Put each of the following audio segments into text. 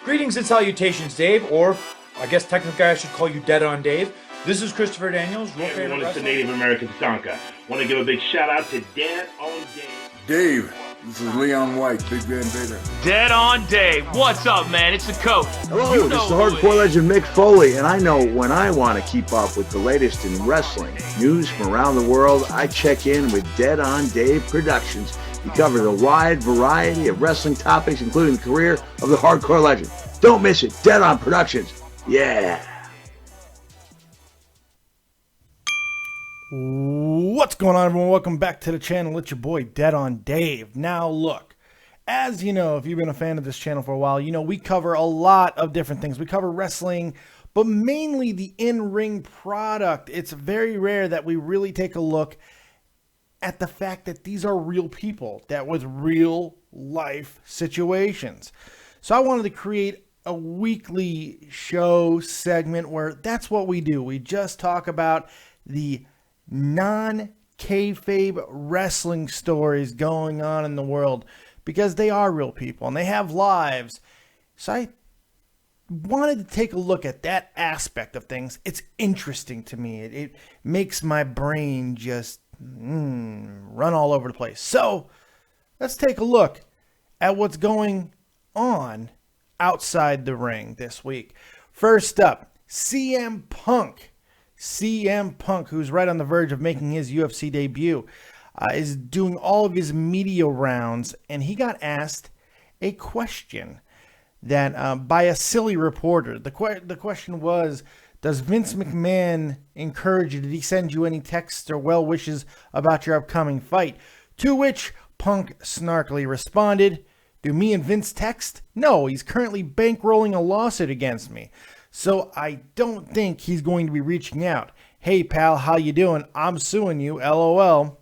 Greetings and salutations, Dave, or I guess technically I should call you Dead on Dave. This is Christopher Daniels. Hey everyone, it's the Native American Tonka. Want to give a big shout out to Dead on Dave. Dave, this is Leon White, Big Van Vader. Dead on Dave. What's up, man? It's the coach. Hello, this is the hardcore legend Mick Foley, and I know when I want to keep up with the latest in wrestling news from around the world, I check in with Dead on Dave Productions. He covers a wide variety of wrestling topics, including the career of the hardcore legend. Don't miss it. Dead on Productions. Yeah. What's going on, everyone? Welcome back to the channel. It's your boy Dead on Dave. Now look, as you know, if you've been a fan of this channel for a while, you know we cover a lot of different things. We cover wrestling, but mainly the in-ring product. It's very rare that we really take a look at the fact that these are real people that with real life situations. So I wanted to create a weekly show segment where that's what we do. We just talk about the non-kayfabe wrestling stories going on in the world because they are real people and they have lives. So I wanted to take a look at that aspect of things. It's interesting to me. It makes my brain just run all over the place. So let's take a look at what's going on outside the ring this week. First up, CM Punk. CM Punk, who's right on the verge of making his UFC debut, is doing all of his media rounds, and he got asked a question that by a silly reporter. The question was, does Vince McMahon encourage you? Did he send you any texts or well wishes about your upcoming fight? To which Punk snarkily responded, do me and Vince text? No, he's currently bankrolling a lawsuit against me. So I don't think he's going to be reaching out. Hey pal, how you doing? I'm suing you, LOL.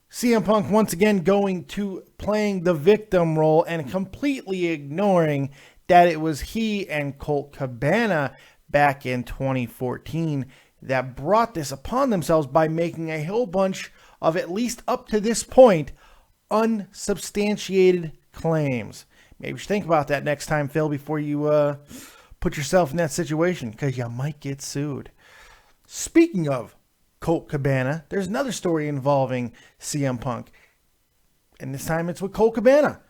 CM Punk once again going to playing the victim role and completely ignoring that it was he and Colt Cabana back in 2014 that brought this upon themselves by making a whole bunch of, at least up to this point, unsubstantiated claims. Maybe you should think about that next time, Phil, before you put yourself in that situation, because you might get sued. Speaking of Colt Cabana, there's another story involving CM Punk, and this time it's with Colt Cabana,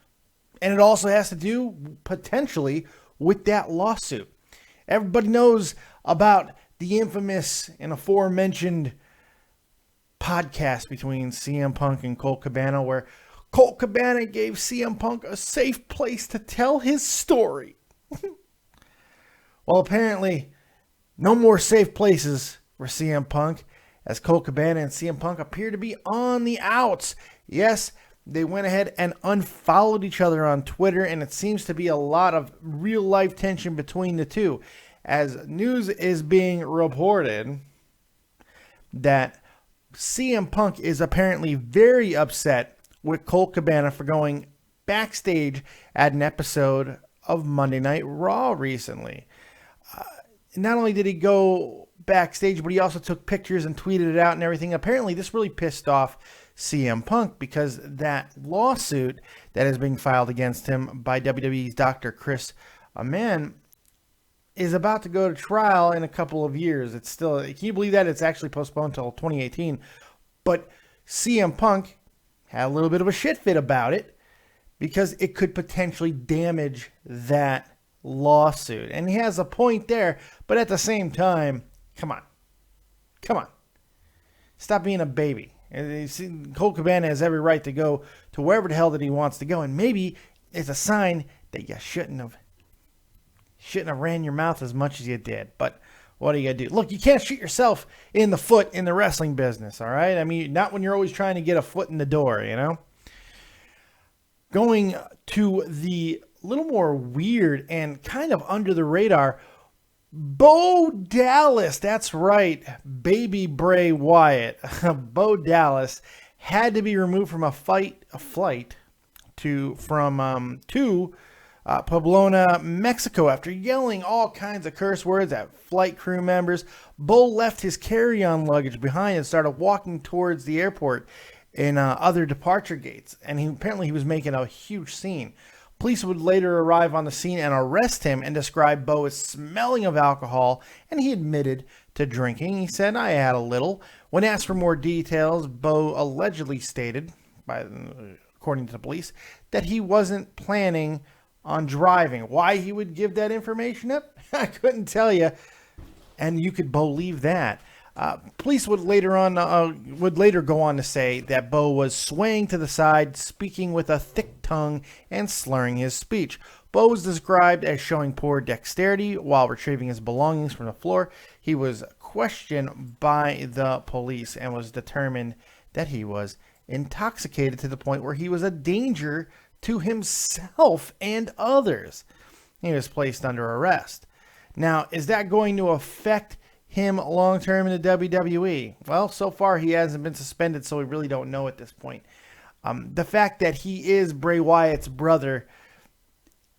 and it also has to do potentially with that lawsuit. Everybody knows about the infamous and aforementioned podcast between CM Punk and Colt Cabana, where Colt Cabana gave CM Punk a safe place to tell his story. Well, apparently, no more safe places for CM Punk, as Colt Cabana and CM Punk appear to be on the outs. Yes, they went ahead and unfollowed each other on Twitter, and it seems to be a lot of real-life tension between the two, as news is being reported that CM Punk is apparently very upset with Colt Cabana for going backstage at an episode of Monday Night Raw recently. Not only did he go backstage, but he also took pictures and tweeted it out and everything. Apparently, this really pissed off CM Punk because that lawsuit that is being filed against him by WWE's Dr. Chris Amann is about to go to trial in a couple of years. It's still, can you believe that? It's actually postponed until 2018. But CM Punk had a little bit of a shit fit about it because it could potentially damage that lawsuit. And he has a point there, but at the same time, come on. Stop being a baby. Colt Cabana has every right to go to wherever the hell that he wants to go, and maybe it's a sign that you shouldn't have ran your mouth as much as you did. But what are you gonna do? Look, you can't shoot yourself in the foot in the wrestling business, all right? I mean, not when you're always trying to get a foot in the door, you know? Going to the little more weird and kind of under the radar, Bo Dallas, that's right, baby Bray Wyatt. Bo Dallas had to be removed from a flight to Poblana, Mexico, after yelling all kinds of curse words at flight crew members. Bo left his carry-on luggage behind and started walking towards the airport in other departure gates, and apparently he was making a huge scene. Police would later arrive on the scene and arrest him and describe Bo as smelling of alcohol, and he admitted to drinking. He said, "I had a little." When asked for more details, Bo allegedly stated, according to the police, that he wasn't planning on driving. Why he would give that information up, I couldn't tell you, and you could believe that. Police would later go on to say that Bo was swaying to the side, speaking with a thick tongue and slurring his speech. Bo was described as showing poor dexterity while retrieving his belongings from the floor. He was questioned by the police and was determined that he was intoxicated to the point where he was a danger to himself and others. He was placed under arrest. Now, is that going to affect him long-term in the WWE? Well, so far he hasn't been suspended, so we really don't know at this point. The fact that he is Bray Wyatt's brother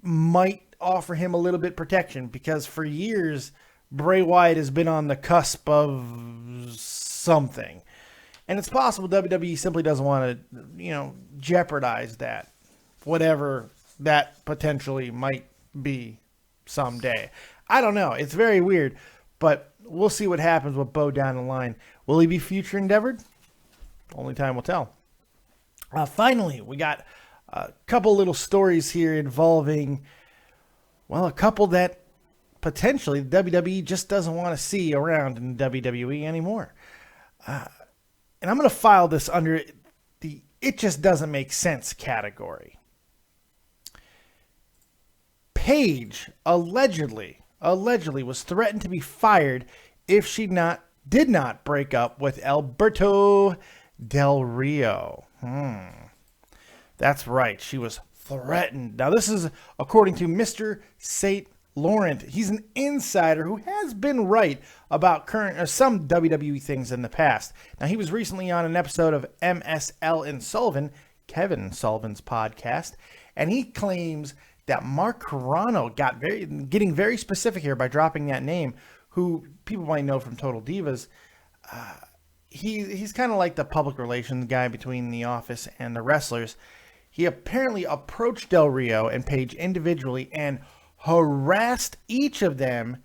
might offer him a little bit protection, because for years Bray Wyatt has been on the cusp of something. And it's possible WWE simply doesn't want to, jeopardize that, whatever that potentially might be someday. I don't know. It's very weird, but we'll see what happens with Bo down the line. Will he be future endeavored? Only time will tell. Finally, we got a couple little stories here involving, a couple that potentially the WWE just doesn't want to see around in WWE anymore. And I'm going to file this under the "it just doesn't make sense" category. Paige allegedly was threatened to be fired if she did not break up with Alberto Del Rio. That's right. She was threatened. Now, this is according to Mr. St. Laurent. He's an insider who has been right about some WWE things in the past. Now, he was recently on an episode of MSL and Sullivan, Kevin Sullivan's podcast, and he claims that Mark Carrano getting very specific here by dropping that name, who people might know from Total Divas. He's kind of like the public relations guy between the office and the wrestlers. He apparently approached Del Rio and Paige individually and harassed each of them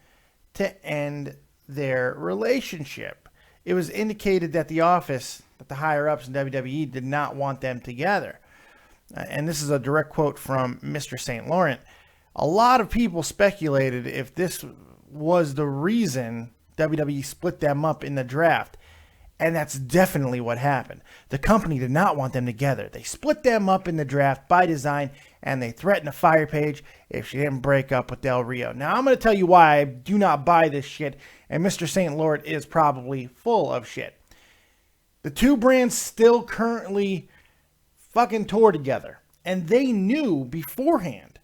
to end their relationship. It was indicated that the office, that the higher-ups in WWE did not want them together. And this is a direct quote from Mr. St. Laurent. A lot of people speculated if this was the reason WWE split them up in the draft. And that's definitely what happened. The company did not want them together. They split them up in the draft by design, and they threatened to fire Paige if she didn't break up with Del Rio. Now, I'm going to tell you why I do not buy this shit, and Mr. St. Laurent is probably full of shit. The two brands still currently fucking tour together, and they knew beforehand,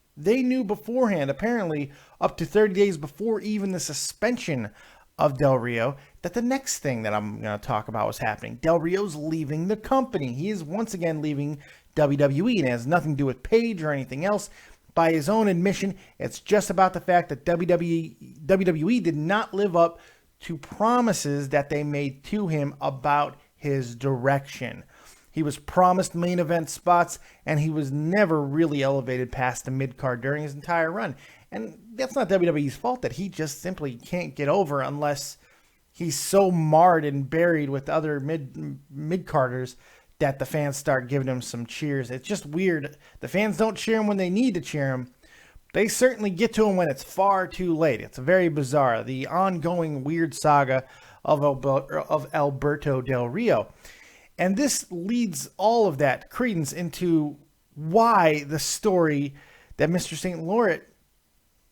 apparently up to 30 days before even the suspension of Del Rio, that the next thing that I'm going to talk about was happening. Del Rio's leaving the company. He is once again leaving WWE, and it has nothing to do with Paige or anything else. By his own admission, it's just about the fact that WWE did not live up to promises that they made to him about his direction. He was promised main event spots, and he was never really elevated past the mid-card during his entire run. And that's not WWE's fault that he just simply can't get over unless he's so marred and buried with other mid-carders that the fans start giving him some cheers. It's just weird. The fans don't cheer him when they need to cheer him. They certainly get to him when it's far too late. It's very bizarre. The ongoing weird saga of Alberto Del Rio. And this leads all of that credence into why the story that Mr. St. Laurent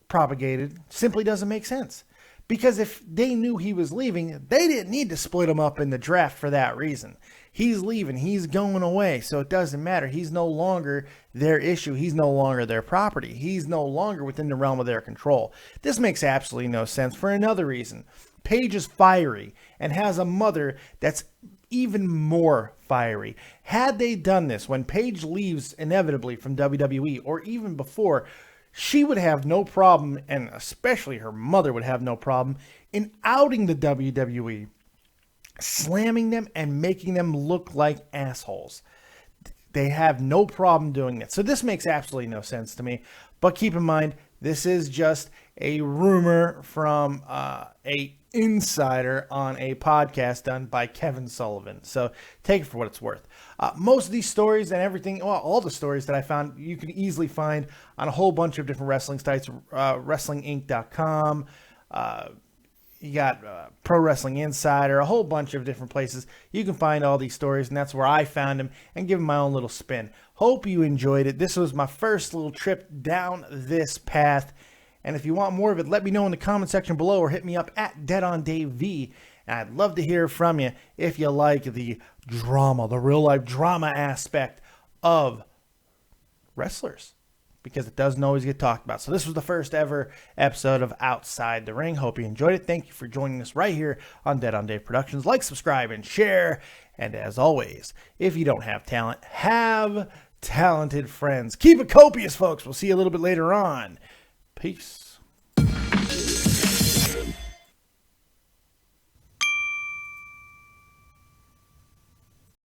propagated simply doesn't make sense. Because if they knew he was leaving, they didn't need to split him up in the draft for that reason. He's leaving. He's going away. So it doesn't matter. He's no longer their issue. He's no longer their property. He's no longer within the realm of their control. This makes absolutely no sense for another reason. Paige is fiery and has a mother that's even more fiery. Had they done this when Paige leaves inevitably from WWE or even before, she would have no problem, and especially her mother would have no problem, in outing the WWE, slamming them and making them look like assholes. They have no problem doing that. So this makes absolutely no sense to me. But keep in mind, this is just a rumor from a insider on a podcast done by Kevin Sullivan. So take it for what it's worth. Most of these stories and everything, well, all the stories that I found, you can easily find on a whole bunch of different wrestling sites, WrestlingInc.com. You got Pro Wrestling Insider, a whole bunch of different places. You can find all these stories, and that's where I found them and give them my own little spin. Hope you enjoyed it. This was my first little trip down this path. And if you want more of it, let me know in the comment section below or hit me up at DeadOnDaveV. And I'd love to hear from you if you like the drama, the real-life drama aspect of wrestlers, because it doesn't always get talked about. So this was the first ever episode of Outside the Ring. Hope you enjoyed it. Thank you for joining us right here on Dead on Dave Productions. Like, subscribe, and share. And as always, if you don't have talent, have talented friends. Keep it copious, folks. We'll see you a little bit later on. Peace.